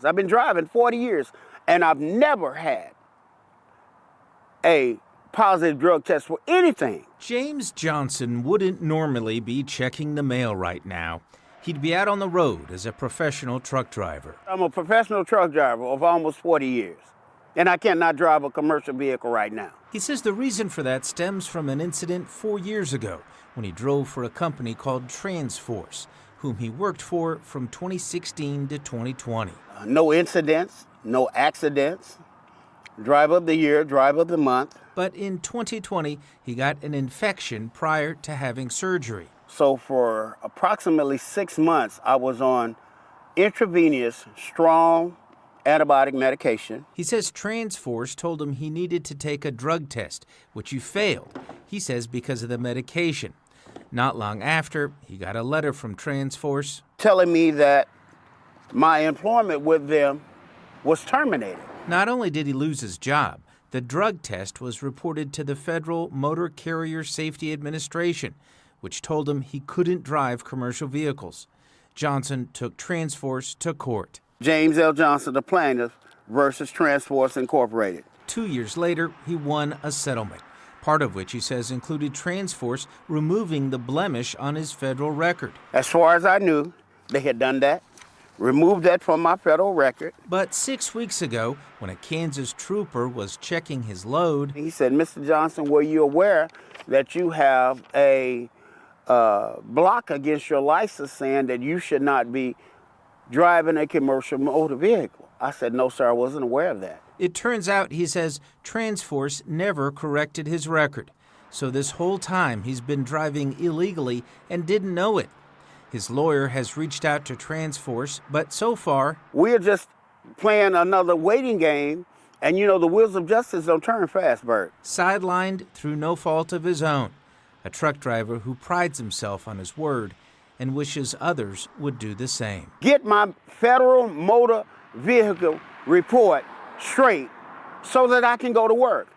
I've been driving 40 years, and I've never had a positive drug test for anything. James Johnson wouldn't normally be checking the mail right now. He'd be out on the road as a professional truck driver. I'm a professional truck driver of almost 40 years, and I cannot drive a commercial vehicle right now. He says the reason for that stems from an incident 4 years ago when he drove for a company called Transforce, whom he worked for from 2016 to 2020. No incidents, no accidents. Driver of the year, driver of the month. But in 2020, he got an infection prior to having surgery. So for approximately 6 months, I was on intravenous, strong antibiotic medication. He says Transforce told him he needed to take a drug test, which he failed, he says because of the medication. Not long after, he got a letter from Transforce telling me that my employment with them was terminated. Not only did he lose his job, the drug test was reported to the Federal Motor Carrier Safety Administration, which told him he couldn't drive commercial vehicles. Johnson took Transforce to court. James L. Johnson, the plaintiff, versus Transforce Incorporated. 2 years later, he won a settlement, part of which he says included Transforce removing the blemish on his federal record. As far as I knew, they had done that. Removed that from my federal record. But 6 weeks ago, when a Kansas trooper was checking his load, he said, "Mr. Johnson, were you aware that you have a block against your license saying that you should not be driving a commercial motor vehicle?" I said, "No, sir, I wasn't aware of that." It turns out, he says, Transforce never corrected his record. So this whole time he's been driving illegally and didn't know it. His lawyer has reached out to Transforce, but so far, we're just playing another waiting game, and you know the wheels of justice don't turn fast, Bert. Sidelined through no fault of his own. A truck driver who prides himself on his word and wishes others would do the same. Get my federal motor vehicle report straight so that I can go to work.